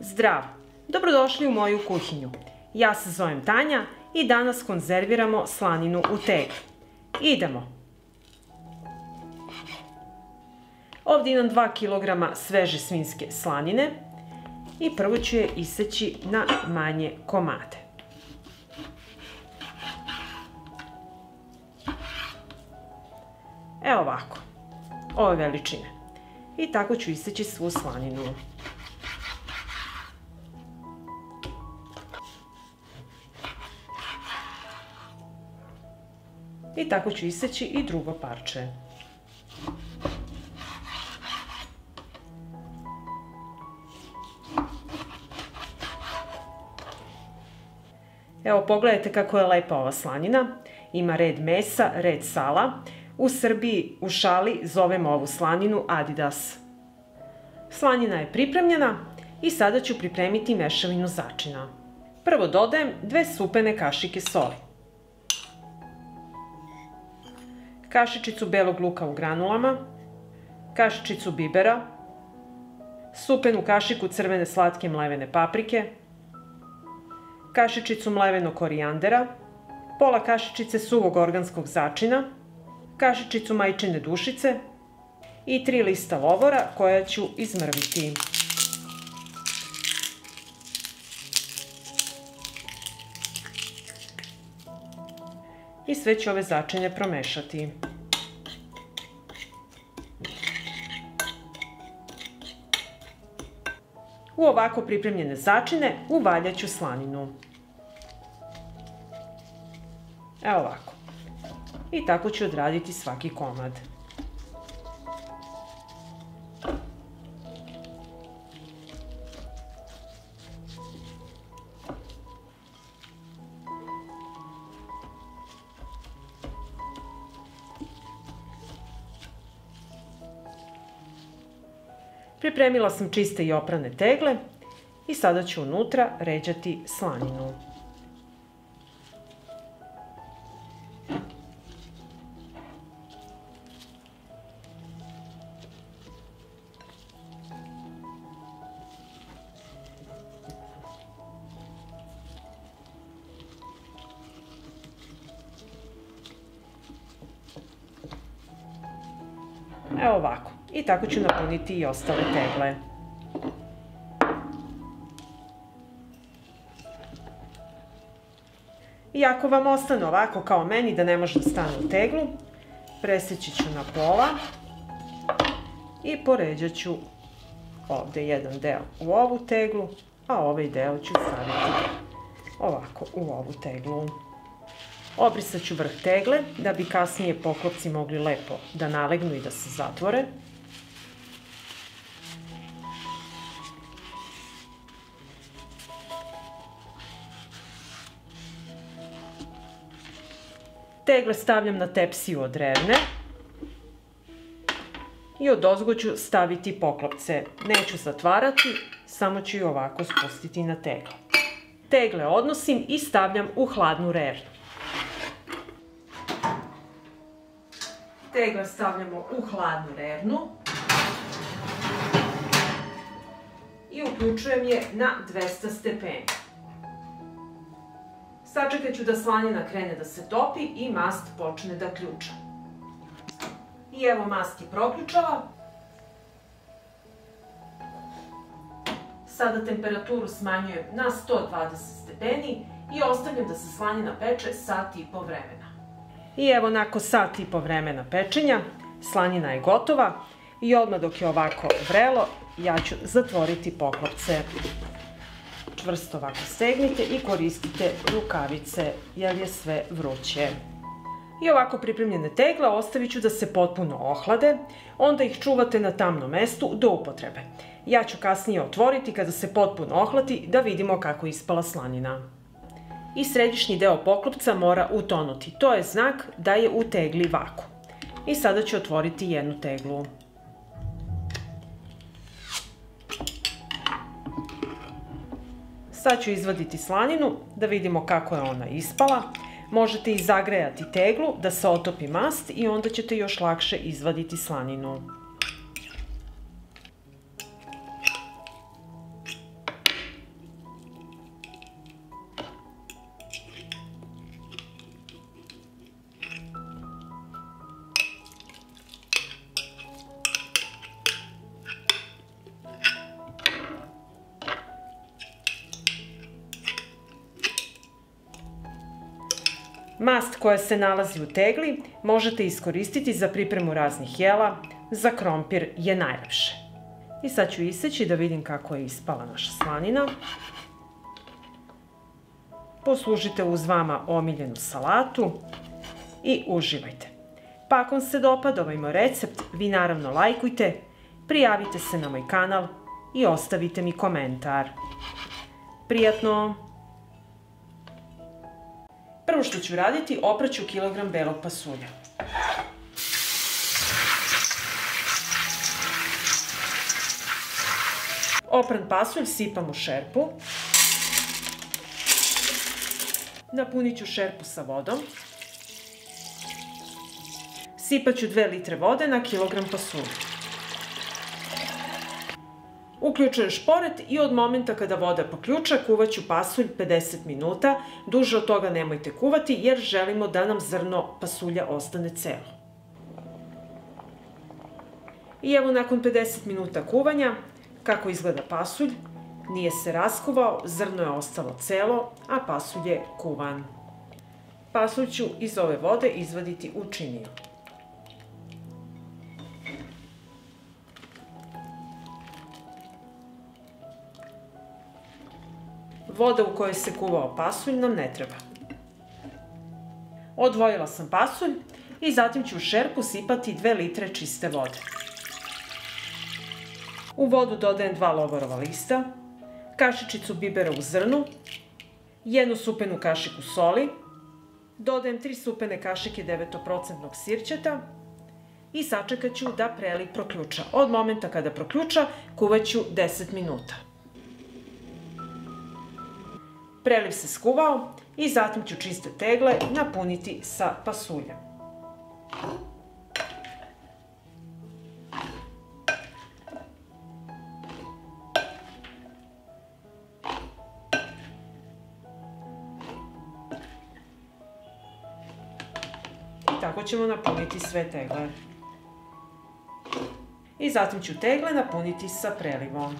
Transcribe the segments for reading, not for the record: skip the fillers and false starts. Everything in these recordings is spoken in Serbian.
Zdrav! Dobrodošli u moju kuhinju. Ja se zovem Tanja i danas konzerviramo slaninu u tegli. Idemo! Ovdje imam 2 kg sveže svinjske slanine i prvo ću je iseći na manje komade. Evo ovako, ove veličine. I tako ću iseći svu slaninu. I tako ću iseći i drugo parče. Evo, pogledajte kako je lepa ova slanina. Ima red mesa, red sala. U Srbiji u šali zovemo ovu slaninu Adidas. Slanina je pripremljena i sada ću pripremiti mešavinu začina. Prvo dodajem 2 supene kašike soli, kašičicu belog luka u granulama, kašičicu bibera, supenu kašiku crvene slatke mlevene paprike, kašičicu mlevenog korijandera, pola kašičice suvog organskog začina, kašičicu majčine dušice i 3 lista lovora koja ću izmrviti. I sve ću ove začine promešati. U ovako pripremljene začine uvaljat ću slaninu. Evo ovako. I tako ću odraditi svaki komad. Pripremila sam čiste i oprane tegle i sada ću unutra ređati slaninu. Evo ovako. I tako ću napuniti i ostale tegle. I ako vam ostane ovako kao meni da ne može da stane u teglu, preseći ću na pola i poređat ću ovdje jedan deo u ovu teglu, a ovaj deo ću staviti ovako u ovu teglu. Obrisat ću vrh tegle da bi kasnije poklopci mogli lepo da nalegnu i da se zatvore. Tegle stavljam na tepsiju od revne i odozgo ću staviti poklopce. Neću zatvarati, samo ću i ovako spustiti na tegle. Tegle odnosim i stavljam u hladnu revnu. Tegle stavljamo u hladnu revnu i uključujem je na 200 stepeni. Sačekat ću da slanina krene da se topi i mast počne da ključa. I evo mast je proključala. Sada temperaturu smanjujem na 120 stepeni i ostavljam da se slanina peče sat i po vremena. I evo nakon sat i po vremena pečenja, slanina je gotova i odmah dok je ovako vrelo, ja ću zatvoriti poklopce. Čvrsto ovako stegnite i koristite rukavice jer je sve vruće. I ovako pripremljene tegle ostavit ću da se potpuno ohlade, onda ih čuvate na tamnom mestu do upotrebe. Ja ću kasnije otvoriti kada se potpuno ohladi da vidimo kako je ispala slanina. I središnji deo poklopca mora utonuti, to je znak da je u tegli vakuum. I sada ću otvoriti jednu teglu. Sad ću izvaditi slaninu da vidimo kako je ona ispala. Možete i zagrejati teglu da se otopi mast i onda ćete još lakše izvaditi slaninu. Mast koja se nalazi u tegli možete iskoristiti za pripremu raznih jela, za krompir je najlepše. I sad ću iseći da vidim kako je ispala naša slanina. Poslužite uz vama omiljenu salatu i uživajte. Pa ako vam se dopada ovaj moj recept, vi naravno lajkujte, prijavite se na moj kanal i ostavite mi komentar. Prijatno! Prvo što ću raditi, opraću kilogram belog pasulja. Opran pasulj sipam u šerpu. Napunit ću šerpu sa vodom. Sipat ću 2 litre vode na kilogram pasulja. Uključujem šporet i od momenta kada voda poključa kuvat ću pasulj 50 minuta. Duže od toga nemojte kuvati jer želimo da nam zrno pasulja ostane celo. I evo nakon 50 minuta kuvanja kako izgleda pasulj. Nije se raskuvao, zrno je ostalo celo, a pasulj je kuvan. Pasulj ću iz ove vode izvaditi u činiju. Voda u kojoj se kuvao pasulj nam ne treba. Odvojila sam pasulj i zatim ću u šerpu sipati 2 litre čiste vode. U vodu dodajem 2 lovorova lista, kašičicu bibera u zrnu, 1 supenu kašiku soli, dodajem 3 supene kašike 9% sirćeta i sačekat ću da preliv proključa. Od momenta kada proključa kuvat ću 10 minuta. Preliv se skuvao i zatim ću čiste tegle napuniti sa pasuljem. I tako ćemo napuniti sve tegle. I zatim ću tegle napuniti sa prelivom.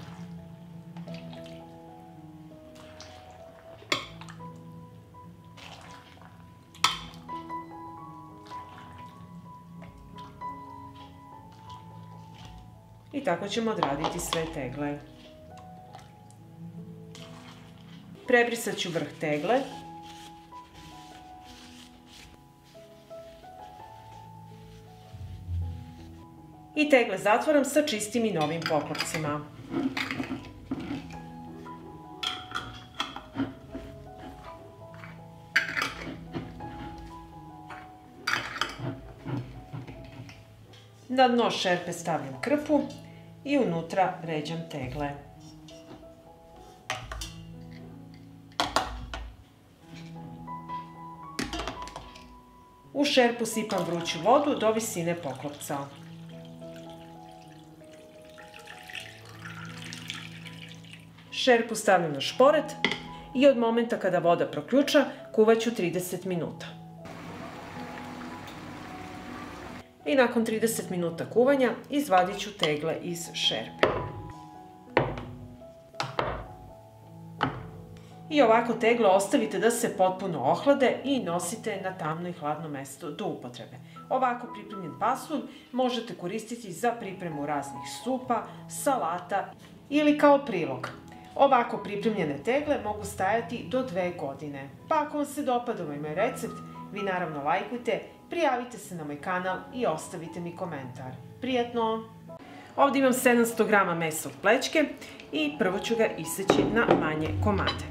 I tako ćemo odraditi sve tegle. Prebrisat ću vrh tegle. I tegle zatvaram sa čistim i novim poklopcima. Na dno šerpe stavljam krpu i unutra ređam tegle. U šerpu sipam vruću vodu do visine poklopca. Šerpu stavljam na šporet i od momenta kada voda proključa kuvat ću 30 minuta. I nakon 30 minuta kuvanja izvadit ću tegle iz šerpe. I ovako tegle ostavite da se potpuno ohlade i nosite na tamno i hladno mesto do upotrebe. Ovako pripremljen pasulj možete koristiti za pripremu raznih supa, salata ili kao prilog. Ovako pripremljene tegle mogu stajati do 2 godine. Pa ako vam se dopada ovaj moj recept, vi naravno lajkujte, prijavite se na moj kanal i ostavite mi komentar. Prijatno! Ovdje imam 700 grama mesa od plećke i prvo ću ga iseći na manje komade.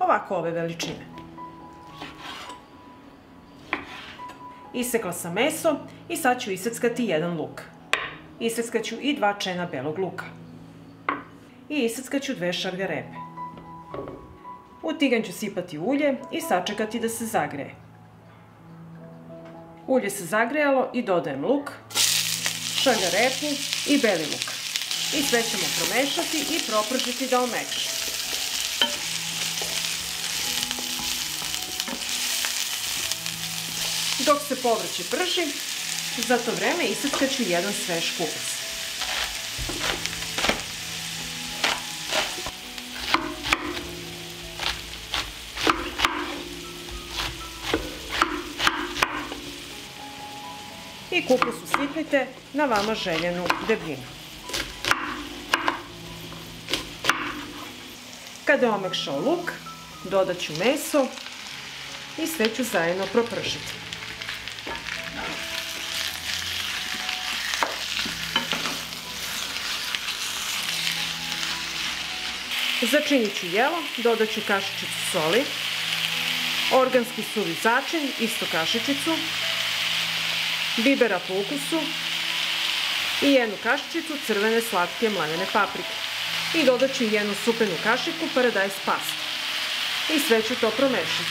Ovako ove veličine. Isekla sam meso i sad ću iseckati 1 luk. Iseckat ću i 2 čena belog luka. I iseckat ću 2 šargarepe. U tiganj ću sipati ulje i sačekati da se zagreje. Ulje se zagrejalo i dodajem luk, šargarepu i beli luk. I sve ćemo promešati i propržiti da omekša. Dok se povrće prži, za to vreme iseckat ću 1 svež kupus. I kupus usitnite na vama željenu debljinu. Kada je omekšao luk, dodat ću meso i sve ću zajedno propržiti. Začinit ću jelo, dodat ću kašičicu soli, organski suvi začin, isto kašičicu, bibera po ukusu i jednu kašičicu crvene slatke mlevene paprike. I dodat ću jednu supenu kašiku paradajz paste. I sve ću to promešati.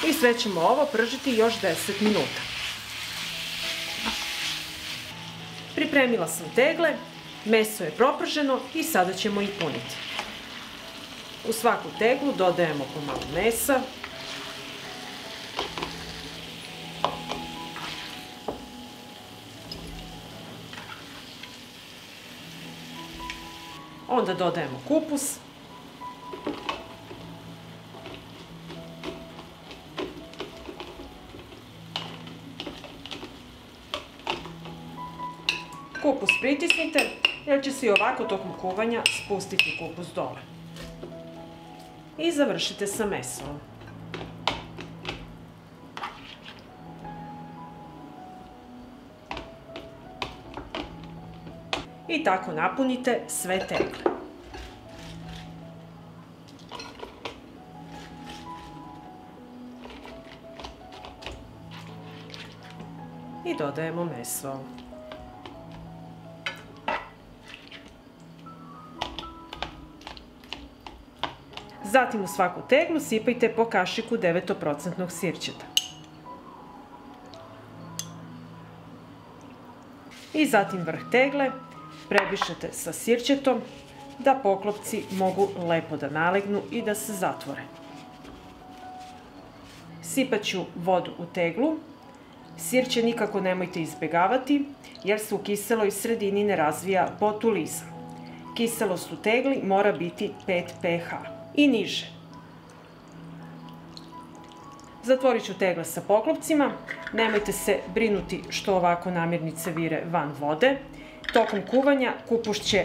I sve ćemo ovo pržiti još 10 minuta. Pripremila sam tegle, meso je proprženo i sada ćemo ih puniti. U svaku teglu dodajemo pomalo mesa. Onda dodajemo kupus. Kupus pritisnite jer će se i ovako tokom kuvanja spustiti kupus dole. I završite sa mesom. I tako napunite sve tegle. I dodajemo meso. Zatim u svaku teglu sipajte po kašiku 9% sirćeta. I zatim vrh tegle prebrišete sa sirćetom da poklopci mogu lepo da nalegnu i da se zatvore. Sipat ću vodu u teglu. Sirće nikako nemojte izbjegavati jer se u kiseloj sredini ne razvija botulizam. Kiselost u tegli mora biti 5 pH i niže. Zatvorit ću tegle sa poklopcima. Nemojte se brinuti što ovako namirnice vire van vode. Tokom kuvanja kupus će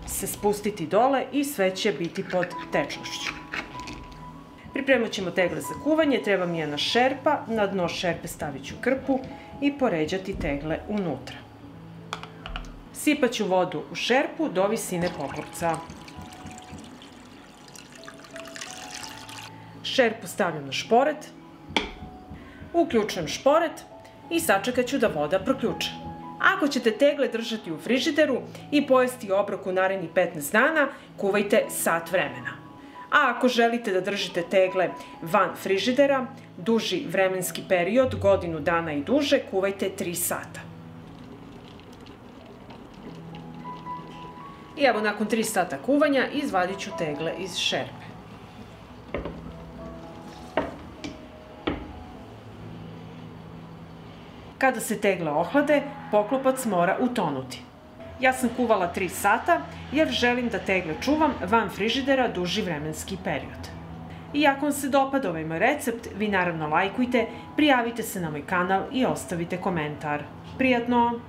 se spustiti dole i sve će biti pod tečnošću. Pripremat ćemo tegle za kuvanje. Treba mi jedna šerpa. Na dno šerpe stavit ću krpu i poređati tegle unutra. Sipat ću vodu u šerpu do visine poklopca. Šerpu stavljam na šporet, uključujem šporet i sačekat ću da voda proključa. Ako ćete tegle držati u frižideru i pojesti obrok u narednih 15 dana, kuvajte sat vremena. A ako želite da držite tegle van frižidera, duži vremenski period, godinu dana i duže, kuvajte 3 sata. I evo nakon 3 sata kuvanja izvadit ću tegle iz šerpe. Kada se tegle ohlade, poklopac mora utonuti. Ja sam kuvala 3 sata jer želim da tegle čuvam van frižidera duži vremenski period. I ako vam se dopada ovaj moj recept, vi naravno lajkujte, prijavite se na moj kanal i ostavite komentar. Prijatno!